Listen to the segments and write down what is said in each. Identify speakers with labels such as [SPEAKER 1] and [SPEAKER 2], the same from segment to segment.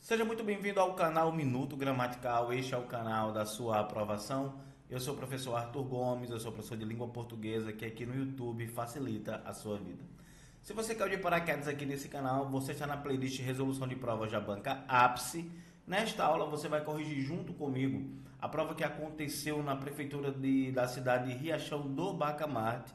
[SPEAKER 1] Seja muito bem-vindo ao canal Minuto Gramatical. Este é o canal da sua aprovação. Eu sou o professor Arthur Gomes, eu sou professor de língua portuguesa, que aqui no YouTube facilita a sua vida. Se você caiu de paraquedas aqui nesse canal, você está na playlist Resolução de Provas da Banca Ápice. Nesta aula você vai corrigir junto comigo a prova que aconteceu na prefeitura da cidade de Riachão do Bacamarte.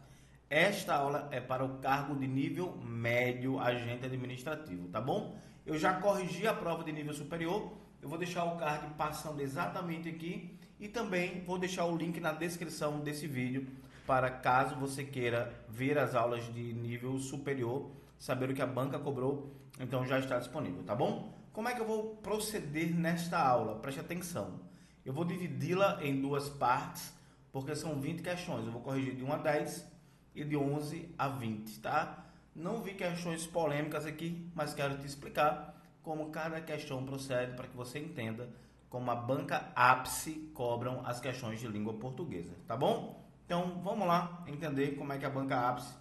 [SPEAKER 1] Esta aula é para o cargo de nível médio, agente administrativo, tá bom? Eu já corrigi a prova de nível superior, eu vou deixar o card passando exatamente aqui e também vou deixar o link na descrição desse vídeo para caso você queira ver as aulas de nível superior, saber o que a banca cobrou, então já está disponível, tá bom? Como é que eu vou proceder nesta aula? Preste atenção, eu vou dividi-la em duas partes, porque são 20 questões, eu vou corrigir de 1 a 10 e de 11 a 20, tá? Não vi questões polêmicas aqui, mas quero te explicar como cada questão procede para que você entenda como a Banca Ápice cobram as questões de língua portuguesa, tá bom? Então, vamos lá entender como é que a Banca Ápice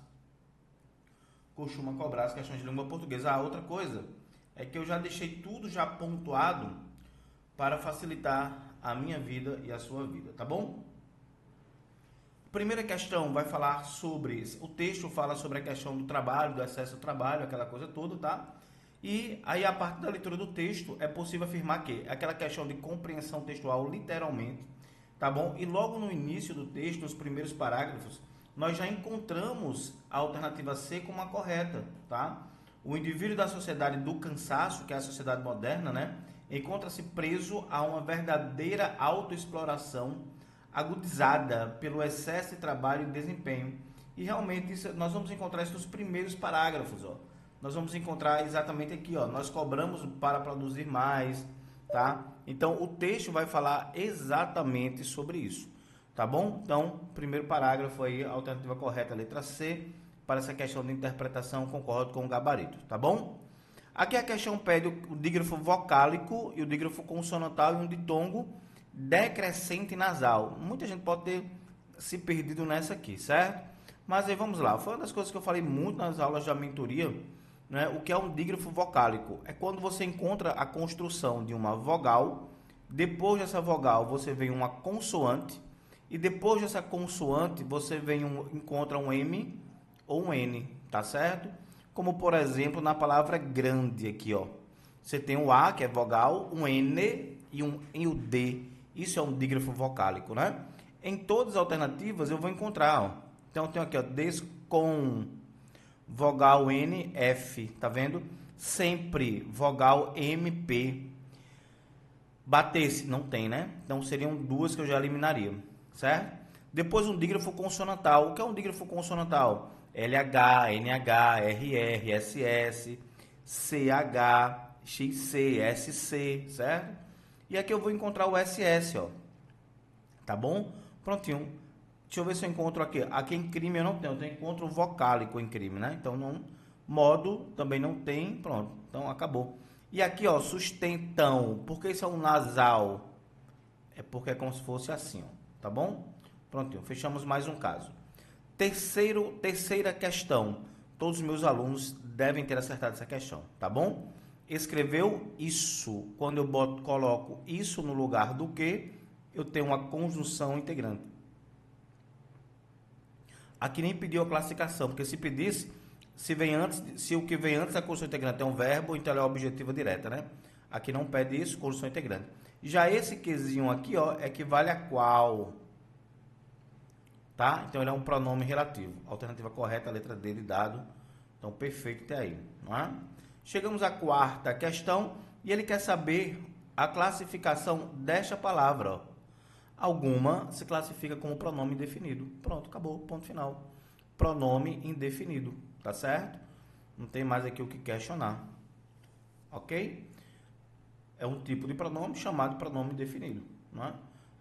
[SPEAKER 1] costuma cobrar as questões de língua portuguesa. Outra coisa é que eu já deixei tudo já pontuado para facilitar a minha vida e a sua vida, tá bom? Primeira questão vai falar sobre, o texto fala sobre a questão do trabalho, do acesso ao trabalho, aquela coisa toda, tá? E aí a parte da leitura do texto é possível afirmar que aquela questão de compreensão textual literalmente, tá bom? E logo no início do texto, nos primeiros parágrafos, nós já encontramos a alternativa C como a correta, tá? O indivíduo da sociedade do cansaço, que é a sociedade moderna, né? Encontra-se preso a uma verdadeira autoexploração agudizada pelo excesso de trabalho e desempenho. E realmente nós vamos encontrar isso nos primeiros parágrafos, ó. Nós vamos encontrar exatamente aqui, ó. Nós cobramos para produzir mais, tá? Então o texto vai falar exatamente sobre isso, tá bom? Então, primeiro parágrafo aí, a alternativa correta, letra C, para essa questão de interpretação, concordo com o gabarito, tá bom? Aqui a questão pede o dígrafo vocálico e o dígrafo consonantal e um ditongo decrescente nasal. Muita gente pode ter se perdido nessa aqui, certo? Mas aí vamos lá. Foi uma das coisas que eu falei muito nas aulas da mentoria, né? O que é um dígrafo vocálico? É quando você encontra a construção de uma vogal, depois dessa vogal você vem uma consoante, e depois dessa consoante você encontra um M ou um N, tá certo? Como por exemplo na palavra grande aqui, ó. Você tem o A, que é vogal, um N e o D. Isso é um dígrafo vocálico, né? Em todas as alternativas eu vou encontrar, ó. Então eu tenho aqui, ó, descom, vogal N, F, tá vendo? Sempre, vogal M, P. Batesse, não tem, né? Então seriam duas que eu já eliminaria, certo? Depois um dígrafo consonantal. O que é um dígrafo consonantal? LH, NH, RR, SS, CH, XC, SC, certo? E aqui eu vou encontrar o SS, ó. Tá bom? Prontinho. Deixa eu ver se eu encontro aqui. Aqui em crime eu não tenho. Eu encontro vocálico em crime, né? Então, não. Modo também não tem. Pronto. Então, acabou. E aqui, ó, sustentão. Por que isso é um nasal? É porque é como se fosse assim, ó. Tá bom? Prontinho. Fechamos mais um caso. Terceira questão. Todos os meus alunos devem ter acertado essa questão. Tá bom? Escreveu isso. Quando eu coloco isso no lugar do que, eu tenho uma conjunção integrante. Aqui nem pediu a classificação, porque se pedisse, se o que vem antes da conjunção integrante é um verbo, então ela é objetiva direta, né? Aqui não pede isso, conjunção integrante. Já esse quezinho aqui, ó, equivale a qual? Tá? Então ele é um pronome relativo. Alternativa correta, a letra D de dado. Então perfeito até aí, não é? Chegamos à quarta questão e ele quer saber a classificação desta palavra. Ó. Alguma se classifica como pronome indefinido. Pronto, acabou, ponto final. Pronome indefinido, tá certo? Não tem mais aqui o que questionar. Ok? É um tipo de pronome chamado pronome indefinido. Não é?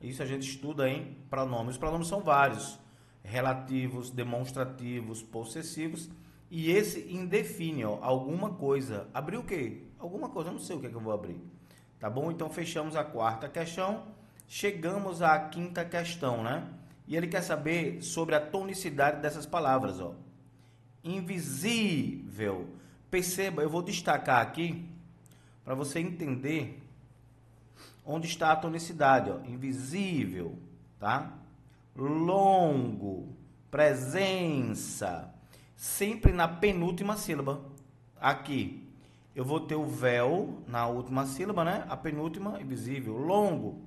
[SPEAKER 1] Isso a gente estuda em pronomes. Os pronomes são vários. Relativos, demonstrativos, possessivos. E esse indefine, ó, alguma coisa. Abrir o quê? Alguma coisa, eu não sei o que é que eu vou abrir. Tá bom? Então, fechamos a quarta questão. Chegamos à quinta questão, né? E ele quer saber sobre a tonicidade dessas palavras, ó. Invisível. Perceba, eu vou destacar aqui para você entender onde está a tonicidade, ó. Invisível, tá? Longo, presença, sempre na penúltima sílaba. Aqui, eu vou ter o véu na última sílaba, né? A penúltima, invisível. Longo,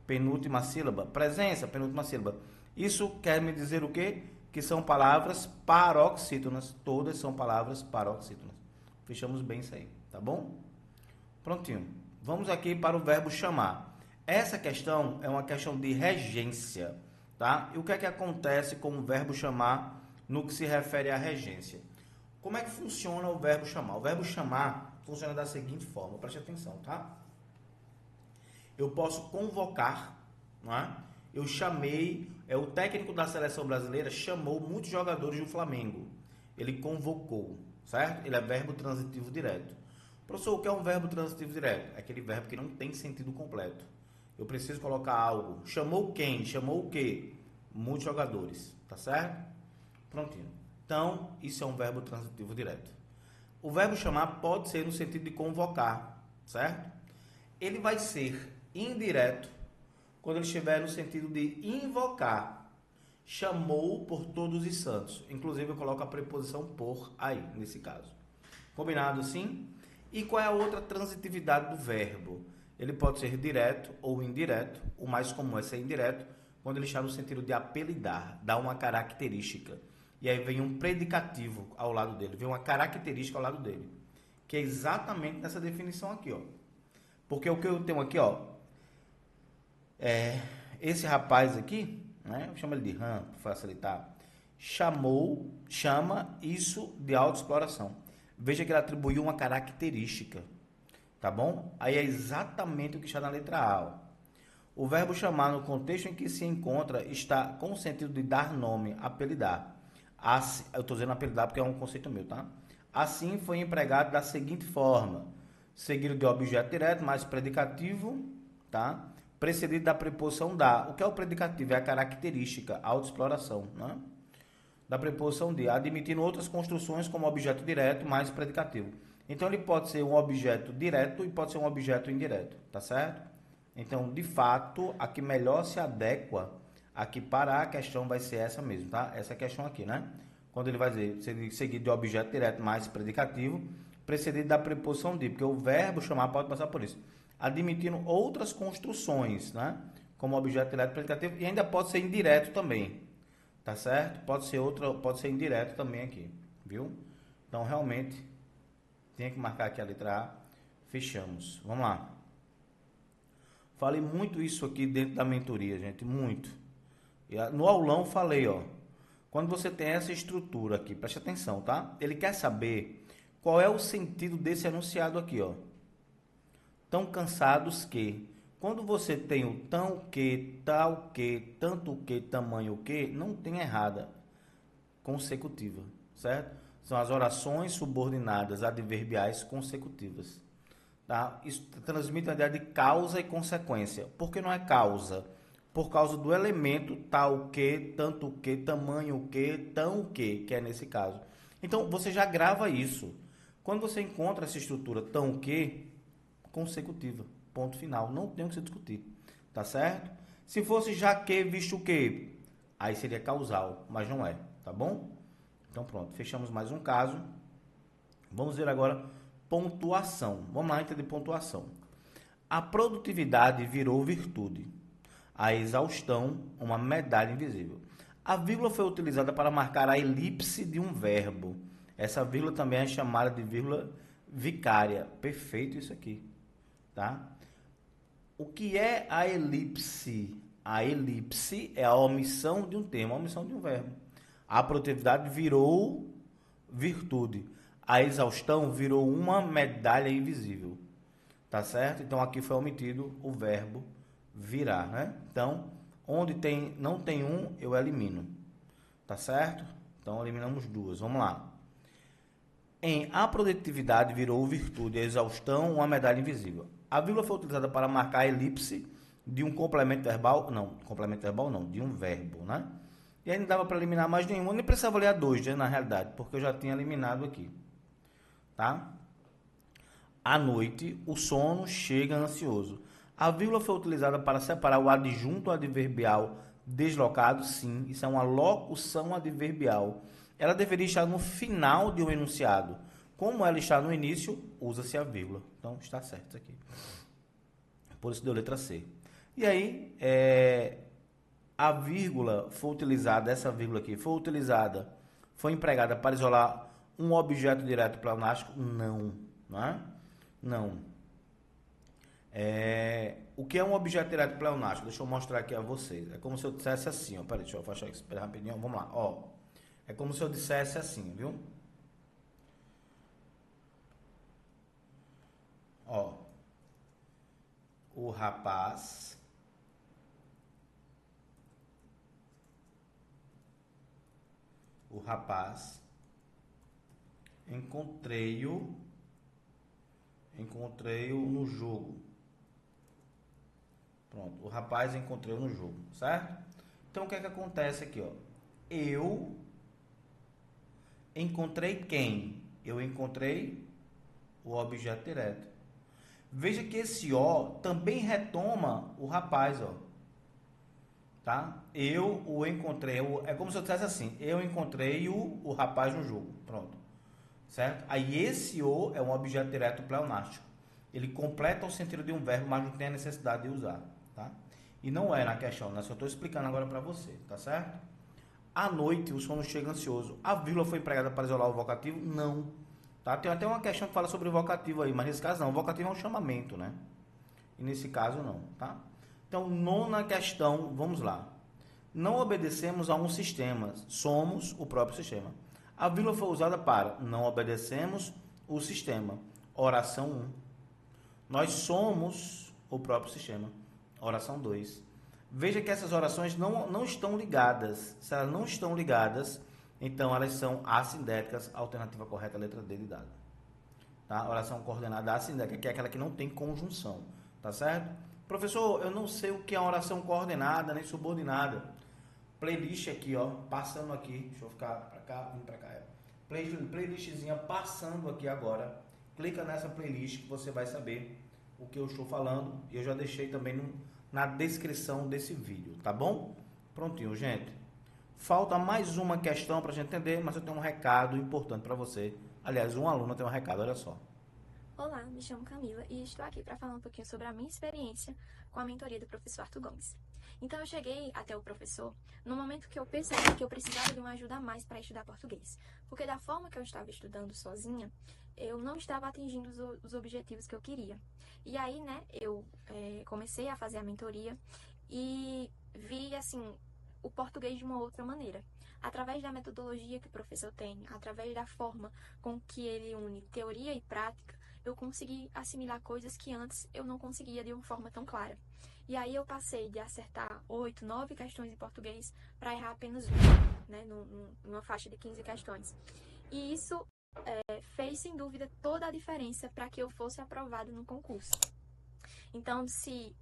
[SPEAKER 1] penúltima sílaba. Presença, penúltima sílaba. Isso quer me dizer o quê? Que são palavras paroxítonas. Todas são palavras paroxítonas. Fechamos bem isso aí, tá bom? Prontinho. Vamos aqui para o verbo chamar. Essa questão é uma questão de regência, tá? E o que é que acontece com o verbo chamar no que se refere à regência? Como é que funciona o verbo chamar? O verbo chamar funciona da seguinte forma, preste atenção, tá? Eu posso convocar, não é? Eu chamei, o técnico da seleção brasileira chamou muitos jogadores do Flamengo. Ele convocou, certo? Ele é verbo transitivo direto. Professor, o que é um verbo transitivo direto? É aquele verbo que não tem sentido completo. Eu preciso colocar algo. Chamou quem? Chamou o quê? Muitos jogadores, tá certo? Prontinho. Então, isso é um verbo transitivo direto. O verbo chamar pode ser no sentido de convocar, certo? Ele vai ser indireto quando ele estiver no sentido de invocar. Chamou por todos os santos. Inclusive, eu coloco a preposição por aí, nesse caso. Combinado assim? E qual é a outra transitividade do verbo? Ele pode ser direto ou indireto. O mais comum é ser indireto, quando ele está no sentido de apelidar, dar uma característica. E aí vem um predicativo ao lado dele, vem uma característica ao lado dele, que é exatamente nessa definição aqui, ó. Porque o que eu tenho aqui, ó, esse rapaz aqui, né, eu chamo ele de Ram, para facilitar, chama isso de autoexploração. Veja que ele atribuiu uma característica, tá bom? Aí é exatamente o que está na letra A, ó. O verbo chamar, no contexto em que se encontra, está com o sentido de dar nome, apelidar. Eu estou dizendo apelidar porque é um conceito meu, tá? Assim foi empregado da seguinte forma: seguido de objeto direto, mais predicativo, tá? Precedido da preposição da. O que é o predicativo? É a característica, a autoexploração, né? Da preposição de, admitindo outras construções como objeto direto, mais predicativo. Então, ele pode ser um objeto direto e pode ser um objeto indireto, tá certo? Então, de fato, a que melhor se adequa aqui para a questão vai ser essa mesmo, tá? Essa questão aqui, né? Quando ele vai dizer seguido de objeto direto mais predicativo, precedido da preposição de, porque o verbo chamar pode passar por isso. Admitindo outras construções, né? Como objeto direto predicativo, e ainda pode ser indireto também, tá certo? Pode ser indireto também aqui, viu? Então, realmente, tem que marcar aqui a letra A. Fechamos. Vamos lá. Falei muito isso aqui dentro da mentoria, gente, muito. No aulão falei, ó, quando você tem essa estrutura aqui, preste atenção, tá? Ele quer saber qual é o sentido desse enunciado aqui, ó. Tão cansados que, quando você tem o tão que, tal que, tanto que, tamanho que, não tem errada consecutiva, certo? São as orações subordinadas adverbiais consecutivas, tá? Isso transmite a ideia de causa e consequência. Por que não é causa? Por causa do elemento tal que, tanto que, tamanho que, tão que é nesse caso. Então, você já grava isso. Quando você encontra essa estrutura tão que, consecutiva, ponto final, não tem o que se discutir, tá certo? Se fosse já que, visto que, aí seria causal, mas não é, tá bom? Então, pronto, fechamos mais um caso. Vamos ver agora pontuação. Vamos lá entender pontuação. A produtividade virou virtude. A exaustão, uma medalha invisível. A vírgula foi utilizada para marcar a elipse de um verbo. Essa vírgula também é chamada de vírgula vicária. Perfeito isso aqui, tá? O que é a elipse? A elipse é a omissão de um termo, a omissão de um verbo. A produtividade virou virtude. A exaustão virou uma medalha invisível. Tá certo? Então, aqui foi omitido o verbo virar, né? Então, onde não tem um, eu elimino. Tá certo? Então, eliminamos duas. Vamos lá. A produtividade virou virtude, a exaustão, uma medalha invisível. A vírgula foi utilizada para marcar a elipse de um complemento verbal, de um verbo, né? E aí não dava para eliminar mais nenhum, nem precisava ler a dois, né, na realidade, porque eu já tinha eliminado aqui, tá? À noite, o sono chega ansioso. A vírgula foi utilizada para separar o adjunto adverbial deslocado? Sim, isso é uma locução adverbial. Ela deveria estar no final de um enunciado. Como ela está no início, usa-se a vírgula. Então, está certo isso aqui. Por isso deu letra C. E aí, a vírgula foi utilizada, essa vírgula aqui, foi empregada para isolar um objeto direto pleonástico? Não, não é? Não. O que é um objeto direto pleonástico? Deixa eu mostrar aqui a vocês. É como se eu dissesse assim, ó. Peraí, deixa eu afastar isso rapidinho. Vamos lá, ó. É como se eu dissesse assim, viu? Ó. O rapaz encontrei-o no jogo. Pronto, o rapaz encontrei-o no jogo, certo? Então o que é que acontece aqui, ó? Eu encontrei quem? Eu encontrei o objeto direto. Veja que esse O também retoma o rapaz, ó. Tá? Eu o encontrei, é como se eu dissesse assim, eu encontrei o rapaz no jogo, pronto, certo? Aí esse O é um objeto direto pleonástico, ele completa o sentido de um verbo, mas não tem a necessidade de usar, tá? E não é na questão, né? Só estou explicando agora para você, tá certo? À noite o sono chega ansioso, a vírgula foi empregada para isolar o vocativo? Não, tá? Tem até uma questão que fala sobre o vocativo aí, mas nesse caso não, o vocativo é um chamamento, né? E nesse caso não, tá? Então, nona questão, vamos lá. Não obedecemos a um sistema, somos o próprio sistema. A vírgula foi usada para não obedecemos o sistema. Oração 1. Nós somos o próprio sistema. Oração 2. Veja que essas orações não estão ligadas. Se elas não estão ligadas, então elas são assindéticas. Alternativa correta, letra D de dado. Tá? Oração coordenada assindética, que é aquela que não tem conjunção. Tá certo? Professor, eu não sei o que é oração coordenada nem subordinada. Playlist aqui, ó, passando aqui. Deixa eu ficar pra cá, vindo pra cá. Playlistzinha passando aqui agora. Clica nessa playlist que você vai saber o que eu estou falando. Eu já deixei também na descrição desse vídeo, tá bom? Prontinho, gente. Falta mais uma questão pra gente entender, mas eu tenho um recado importante pra você. Aliás, um aluno tem um recado, olha só.
[SPEAKER 2] Olá, me chamo Camila e estou aqui para falar um pouquinho sobre a minha experiência com a mentoria do professor Arthur Gomes. Então, eu cheguei até o professor no momento que eu percebi que eu precisava de uma ajuda a mais para estudar português. Porque da forma que eu estava estudando sozinha, eu não estava atingindo os objetivos que eu queria. E aí, né, eu comecei a fazer a mentoria e vi, assim, o português de uma outra maneira. Através da metodologia que o professor tem, através da forma com que ele une teoria e prática, eu consegui assimilar coisas que antes eu não conseguia de uma forma tão clara. E aí eu passei de acertar 8, 9 questões em português para errar apenas uma, né, numa faixa de 15 questões. E isso fez, sem dúvida, toda a diferença para que eu fosse aprovado no concurso. Então, se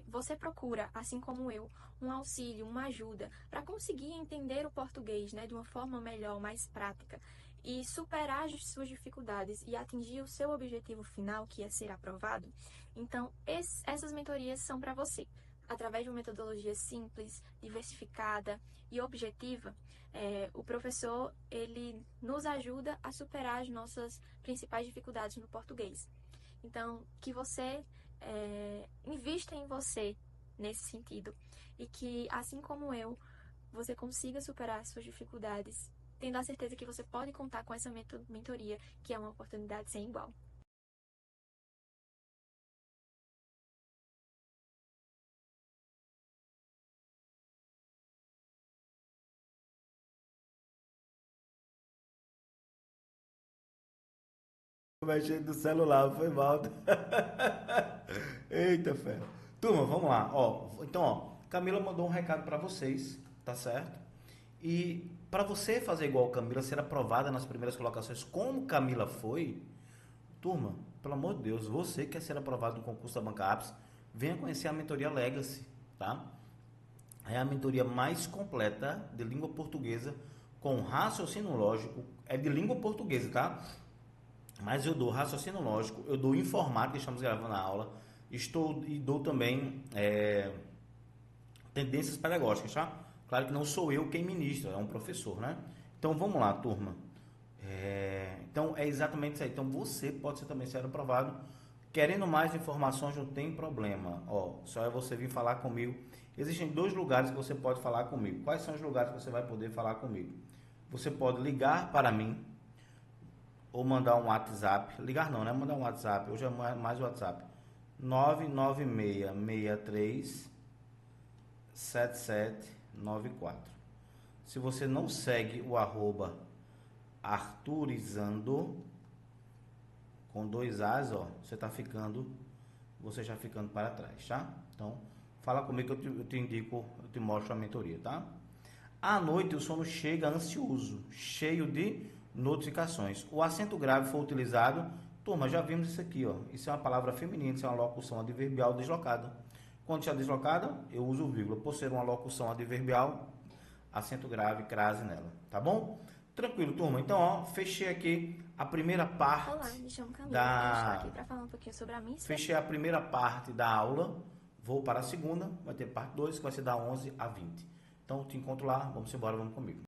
[SPEAKER 2] você procura, assim como eu, um auxílio, uma ajuda para conseguir entender o português, né, de uma forma melhor, mais prática, e superar as suas dificuldades e atingir o seu objetivo final, que é ser aprovado, então essas mentorias são para você. Através de uma metodologia simples, diversificada e objetiva, o professor ele nos ajuda a superar as nossas principais dificuldades no português. Então, que você invista em você nesse sentido e que, assim como eu, você consiga superar as suas dificuldades, tendo a certeza que você pode contar com essa mentoria, que é uma oportunidade sem igual.
[SPEAKER 1] Mexendo no celular, foi mal. Eita, fé. Turma, vamos lá. Ó, então, ó, Camila mandou um recado para vocês, tá certo? E para você fazer igual a Camila, ser aprovada nas primeiras colocações, como Camila foi, turma, pelo amor de Deus, você que quer ser aprovado no concurso da Banca Apps, venha conhecer a mentoria Legacy, tá? É a mentoria mais completa de língua portuguesa com raciocínio lógico, é de língua portuguesa, tá? mas eu dou raciocínio lógico, eu dou informática, estamos gravando a aula, e dou também tendências pedagógicas, tá? Claro que não sou eu quem ministra, é um professor, né? Então vamos lá, turma. Então é exatamente isso aí. Então você pode ser também ser aprovado. Querendo mais informações, não tem problema. Ó, só é você vir falar comigo. Existem 2 lugares que você pode falar comigo. Quais são os lugares que você vai poder falar comigo? Você pode ligar para mim ou mandar um WhatsApp. Ligar não, né? Mandar um WhatsApp. Hoje é mais WhatsApp. 996637794. Se você não segue o @arturizando com 2 As, ó, você já ficando para trás, tá? Então, fala comigo que eu te indico, eu te mostro a mentoria, tá? À noite o sono chega ansioso, cheio de notificações. O acento grave foi utilizado, turma, já vimos isso aqui, ó. Isso é uma palavra feminina, isso é uma locução adverbial deslocada. Quando está deslocada, eu uso vírgula. Por ser uma locução adverbial, acento grave, crase nela, tá bom? Tranquilo, turma. Então, ó, fechei aqui a primeira parte.
[SPEAKER 2] Olá, me chamo Camila e estou aqui para falar um pouquinho sobre a minha experiência.
[SPEAKER 1] Fechei a primeira parte da aula. Vou para a segunda, vai ter parte 2, que vai ser da 11 a 20. Então, te encontro lá, vamos embora, vamos comigo.